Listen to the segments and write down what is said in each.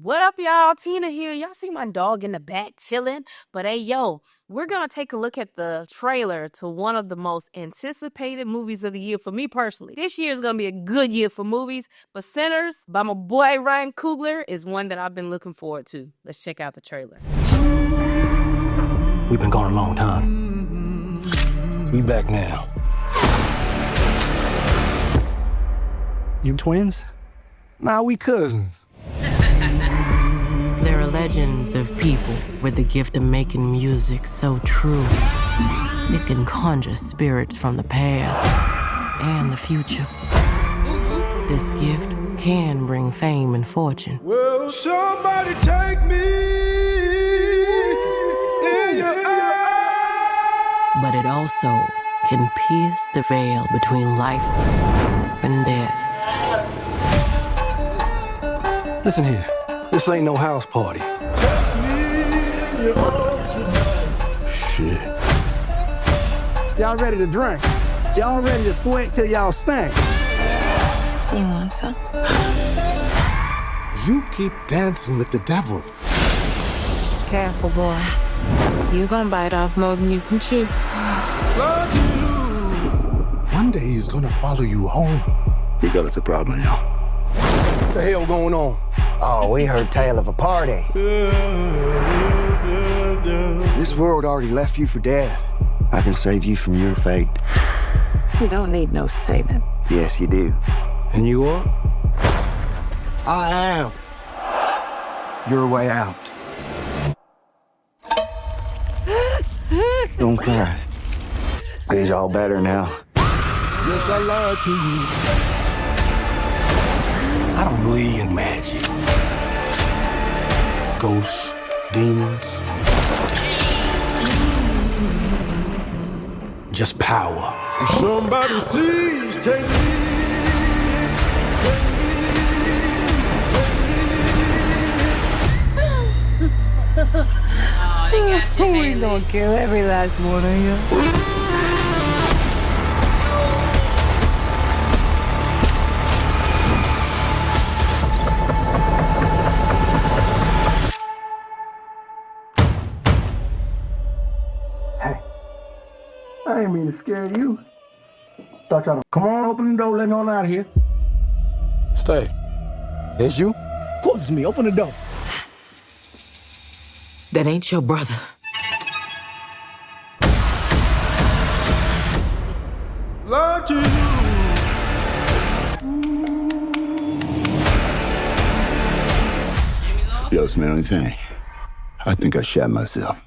What up, y'all? Tina here. Y'all see my dog in the back chilling? But hey, yo, we're going to take a look at the trailer to one of the most anticipated movies of the year for me personally. This year is going to be a good year for movies, but Sinners by my boy Ryan Coogler is one that I've been looking forward to. Let's check out the trailer. We've been gone a long time. We back now. You twins? Nah, we cousins. There are legends of people with the gift of making music so true. It can conjure spirits from the past and the future. This gift can bring fame and fortune. Will somebody take me in your eyes? But it also can pierce the veil between life and death. Listen here, this ain't no house party. Shit. Y'all ready to drink? Y'all ready to sweat till y'all stink? You want some? You keep dancing with the devil. Careful, boy. You gonna bite off more than you can chew. One day he's gonna follow you home. We got us a problem now. What the hell going on? Oh, we heard tale of a party. This world already left you for dead. I can save you from your fate. You don't need no saving. Yes, you do. And you are? I am your way out. Don't cry. It's all better now. Yes, I lied to you. I don't believe in magic. Ghosts, demons. Just power. Somebody please take me. We gonna kill every last one of you. I ain't mean to scare you. Thought y'all. Come on, open the door, let me on out of here. Stay. It's you? Of course it's me, open the door. That ain't your brother. Lied to you. Yo, smell anything? I think I shot myself.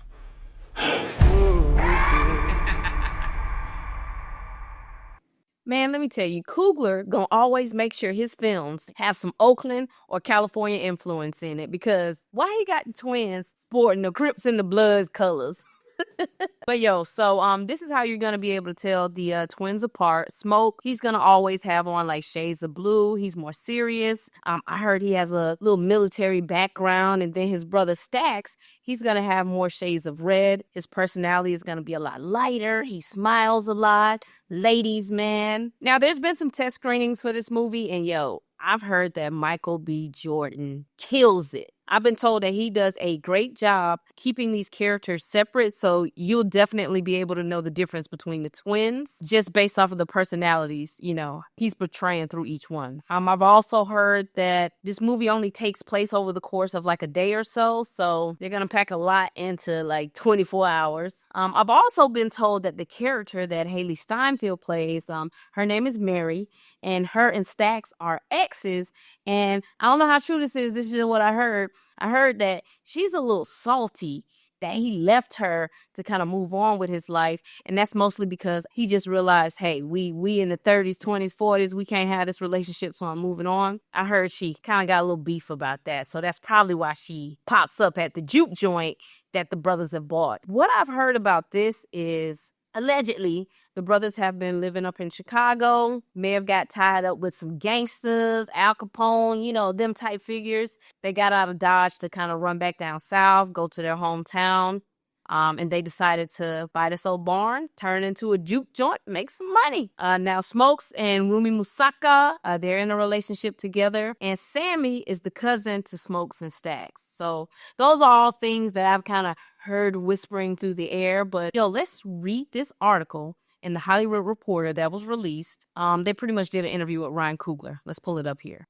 Man, let me tell you, Coogler gonna always make sure his films have some Oakland or California influence in it, because why he got the twins sporting the Crips and the Bloods colors? But yo, so this is how you're gonna be able to tell the twins apart. Smoke, he's gonna always have on like shades of blue. He's more serious. I heard he has a little military background, and then his brother Stax, he's gonna have more shades of red. His personality is gonna be a lot lighter. He smiles a lot. Ladies, man. Now, there's been some test screenings for this movie, and yo, I've heard that Michael B. Jordan kills it. I've been told that he does a great job keeping these characters separate, so you'll definitely be able to know the difference between the twins just based off of the personalities, he's portraying through each one. I've also heard that this movie only takes place over the course of like a day or so they're gonna pack a lot into like 24 hours. I've also been told that the character that Haley Steinfeld plays, her name is Mary, and her and Stax are exes, and I don't know how true this is. This is just what I heard. I heard that she's a little salty that he left her to kind of move on with his life. And that's mostly because he just realized, hey, we in the 30s, 20s, 40s, we can't have this relationship, so I'm moving on. I heard she kind of got a little beef about that. So that's probably why she pops up at the juke joint that the brothers have bought. What I've heard about this is, allegedly, the brothers have been living up in Chicago, may have got tied up with some gangsters, Al Capone, them type figures. They got out of Dodge to kind of run back down south, go to their hometown. And they decided to buy this old barn, turn it into a juke joint, make some money. Now Smokes and Rumi Musaka, they're in a relationship together. And Sammy is the cousin to Smokes and Stacks. So those are all things that I've kind of heard whispering through the air. But let's read this article in the Hollywood Reporter that was released. They pretty much did an interview with Ryan Coogler. Let's pull it up here.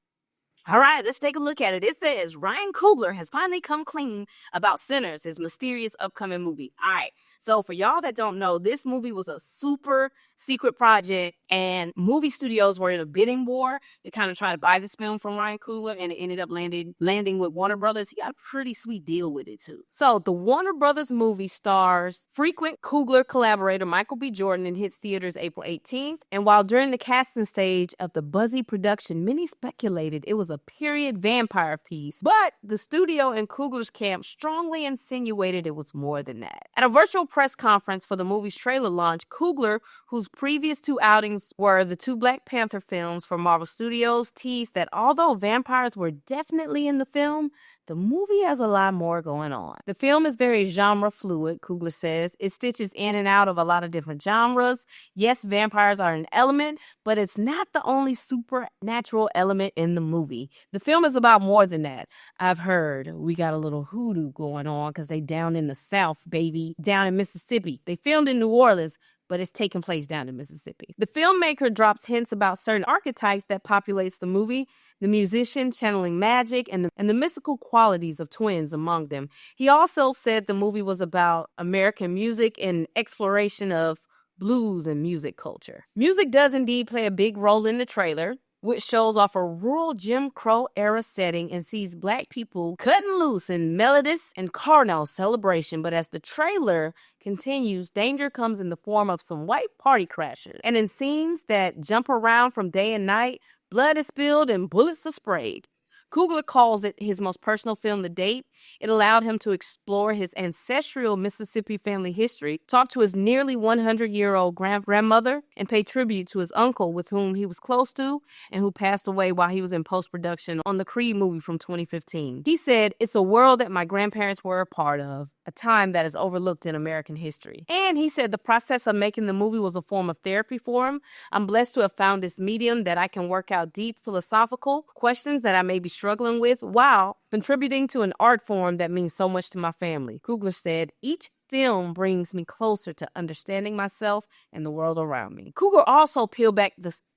All right, let's take a look at it. It says Ryan Coogler has finally come clean about Sinners, his mysterious upcoming movie. All right, so for y'all that don't know, this movie was a super secret project, and movie studios were in a bidding war to kind of try to buy this film from Ryan Coogler, and it ended up landing with Warner Brothers. He got a pretty sweet deal with it too. So the Warner Brothers movie stars frequent Coogler collaborator Michael B. Jordan and hits theaters April 18th. And while during the casting stage of the buzzy production, many speculated it was a period vampire piece, but the studio and Coogler's camp strongly insinuated it was more than that. At a virtual press conference for the movie's trailer launch, Coogler, whose previous two outings were the two Black Panther films for Marvel Studios, teased that although vampires were definitely in the film, the movie has a lot more going on. The film is very genre fluid, Coogler says. It stitches in and out of a lot of different genres. Yes, vampires are an element, but it's not the only supernatural element in the movie. The film is about more than that. I've heard we got a little hoodoo going on because they down in the South, baby, down in Mississippi. They filmed in New Orleans, but it's taking place down in Mississippi. The filmmaker drops hints about certain archetypes that populates the movie, the musician channeling magic, and the mystical qualities of twins among them. He also said the movie was about American music and exploration of blues and music culture. Music does indeed play a big role in the trailer, which shows off a rural Jim Crow era setting and sees Black people cutting loose in melodious and carnal celebration. But as the trailer continues, danger comes in the form of some white party crashers. And in scenes that jump around from day and night, blood is spilled and bullets are sprayed. Coogler calls it his most personal film to date. It allowed him to explore his ancestral Mississippi family history, talk to his nearly 100-year-old grandmother, and pay tribute to his uncle with whom he was close to and who passed away while he was in post-production on the Creed movie from 2015. He said, "It's a world that my grandparents were a part of, a time that is overlooked in American history." And he said the process of making the movie was a form of therapy for him. "I'm blessed to have found this medium that I can work out deep philosophical questions that I may be struggling with while contributing to an art form that means so much to my family." Coogler said, "Each film brings me closer to understanding myself and the world around me." Coogler also peeled back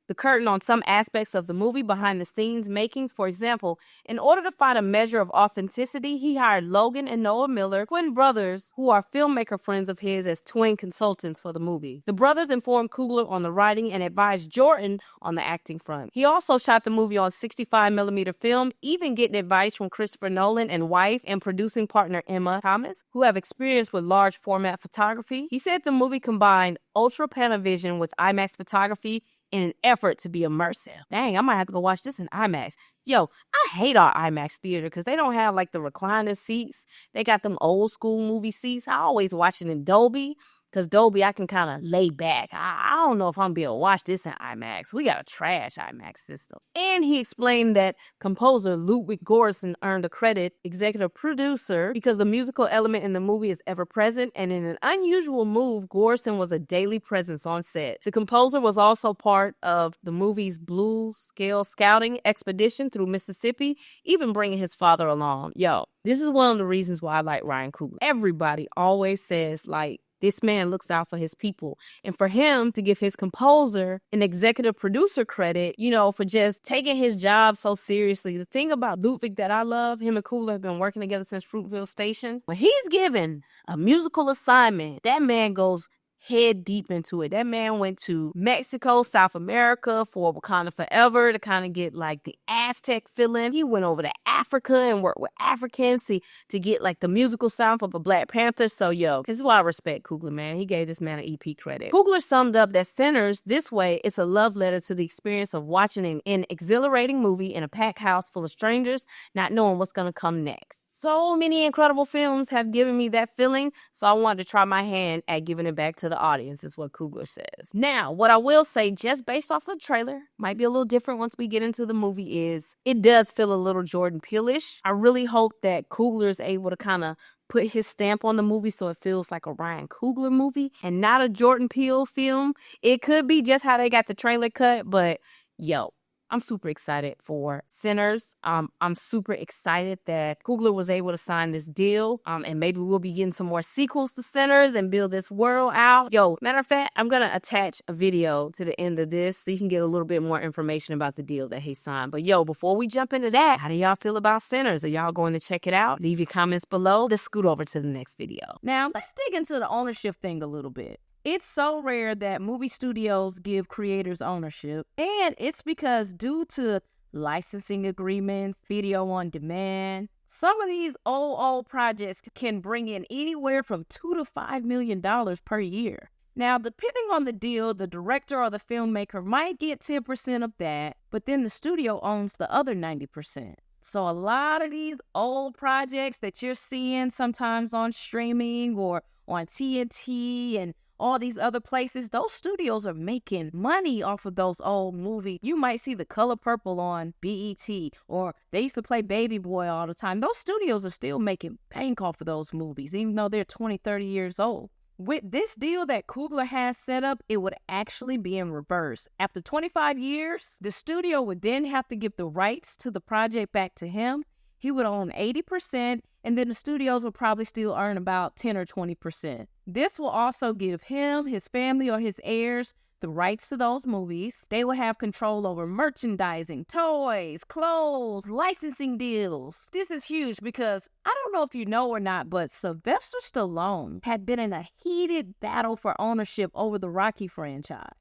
the curtain on some aspects of the movie behind the scenes makings. For example, in order to find a measure of authenticity, he hired Logan and Noah Miller, twin brothers who are filmmaker friends of his, as twin consultants for the movie. The brothers informed Coogler on the writing and advised Jordan on the acting front. He also shot the movie on 65mm film, even getting advice from Christopher Nolan and wife and producing partner Emma Thomas, who have experience with large format photography. He said the movie combined ultra Panavision with IMAX photography in an effort to be immersive. Dang, I might have to go watch this in IMAX. Yo, I hate our IMAX theater because they don't have like the recliner seats. They got them old school movie seats. I always watch it in Dolby because Dolby I can kind of lay back. I don't know if I'm going to be able to watch this in IMAX. We got a trash IMAX system. And he explained that composer Ludwig Göransson earned a credit executive producer because the musical element in the movie is ever present, and in an unusual move, Göransson was a daily presence on set. The composer was also part of the movie's Blue Scale Scouting expedition through Mississippi, even bringing his father along. Yo, this is one of the reasons why I like Ryan Coogler. Everybody always says, like, this man looks out for his people. And for him to give his composer an executive producer credit, for just taking his job so seriously. The thing about Ludwig that I love, him and Coogler have been working together since Fruitvale Station. When he's given a musical assignment, that man goes head deep into it. That man went to Mexico, South America for Wakanda Forever to kind of get like the Aztec feeling. He went over to Africa and worked with Africans to get like the musical sound for the Black Panther. So this is why I respect Coogler, man. He gave this man an EP credit. Coogler summed up that Sinners this way, it's a love letter to the experience of watching an exhilarating movie in a packed house full of strangers, not knowing what's going to come next. So many incredible films have given me that feeling, so I wanted to try my hand at giving it back to the audience, is what Coogler says. Now, what I will say, just based off the trailer, might be a little different once we get into the movie, is it does feel a little Jordan Peele-ish. I really hope that Coogler is able to kind of put his stamp on the movie so it feels like a Ryan Coogler movie and not a Jordan Peele film. It could be just how they got the trailer cut, but yo, I'm super excited for Sinners. I'm super excited that Coogler was able to sign this deal. And maybe we'll be getting some more sequels to Sinners and build this world out. Yo, matter of fact, I'm gonna attach a video to the end of this so you can get a little bit more information about the deal that he signed. But yo, before we jump into that, how do y'all feel about Sinners? Are y'all going to check it out? Leave your comments below. Let's scoot over to the next video. Now, let's dig into the ownership thing a little bit. It's so rare that movie studios give creators ownership, and it's because due to licensing agreements, video on demand, some of these old projects can bring in anywhere from $2 to $5 million per year. Now, depending on the deal, the director or the filmmaker might get 10% of that, but then the studio owns the other 90%. So a lot of these old projects that you're seeing sometimes on streaming or on TNT and all these other places, those studios are making money off of those old movies. You might see The Color Purple on BET, or they used to play Baby Boy all the time. Those studios are still making bank off of those movies, even though they're 20, 30 years old. With this deal that Coogler has set up, it would actually be in reverse. After 25 years, the studio would then have to give the rights to the project back to him. He would own 80%, and then the studios would probably still earn about 10 or 20%. This will also give him, his family, or his heirs the rights to those movies. They will have control over merchandising, toys, clothes, licensing deals. This is huge because I don't know if you know or not, but Sylvester Stallone had been in a heated battle for ownership over the Rocky franchise.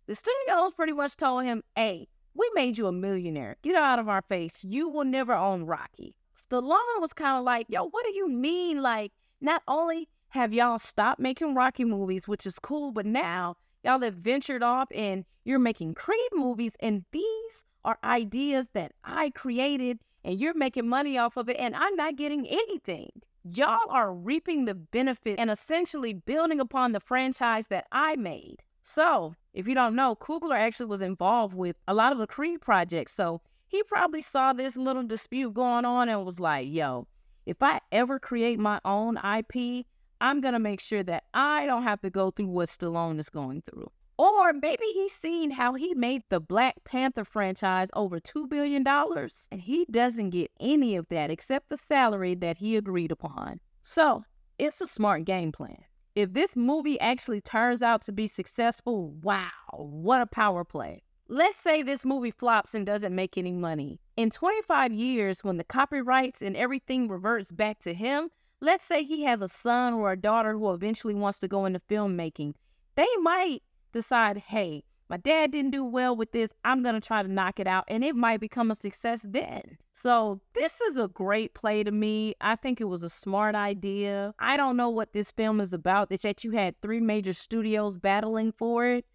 The studios pretty much told him, hey, we made you a millionaire. Get out of our face. You will never own Rocky. Stallone was kind of like, yo, what do you mean? Like, not only have y'all stopped making Rocky movies, which is cool, but now y'all have ventured off and you're making Creed movies, and these are ideas that I created and you're making money off of it, and I'm not getting anything. Y'all are reaping the benefit and essentially building upon the franchise that I made. So, if you don't know, Coogler actually was involved with a lot of the Creed projects, so he probably saw this little dispute going on and was like, yo, if I ever create my own IP, I'm going to make sure that I don't have to go through what Stallone is going through. Or maybe he's seen how he made the Black Panther franchise over $2 billion, and he doesn't get any of that except the salary that he agreed upon. So, it's a smart game plan. If this movie actually turns out to be successful, wow, what a power play. Let's say this movie flops and doesn't make any money. In 25 years, when the copyrights and everything reverts back to him, let's say he has a son or a daughter who eventually wants to go into filmmaking. They might decide, hey, my dad didn't do well with this. I'm going to try to knock it out, and it might become a success then. So this is a great play to me. I think it was a smart idea. I don't know what this film is about. It's that you had 3 major studios battling for it.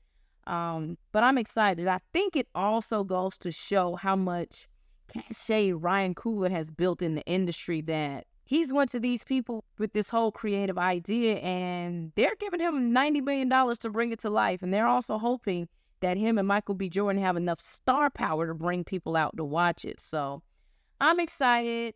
But I'm excited. I think it also goes to show how much cachet Ryan Coogler has built in the industry, that he's went to these people with this whole creative idea and they're giving him $90 million to bring it to life. And they're also hoping that him and Michael B. Jordan have enough star power to bring people out to watch it. So I'm excited.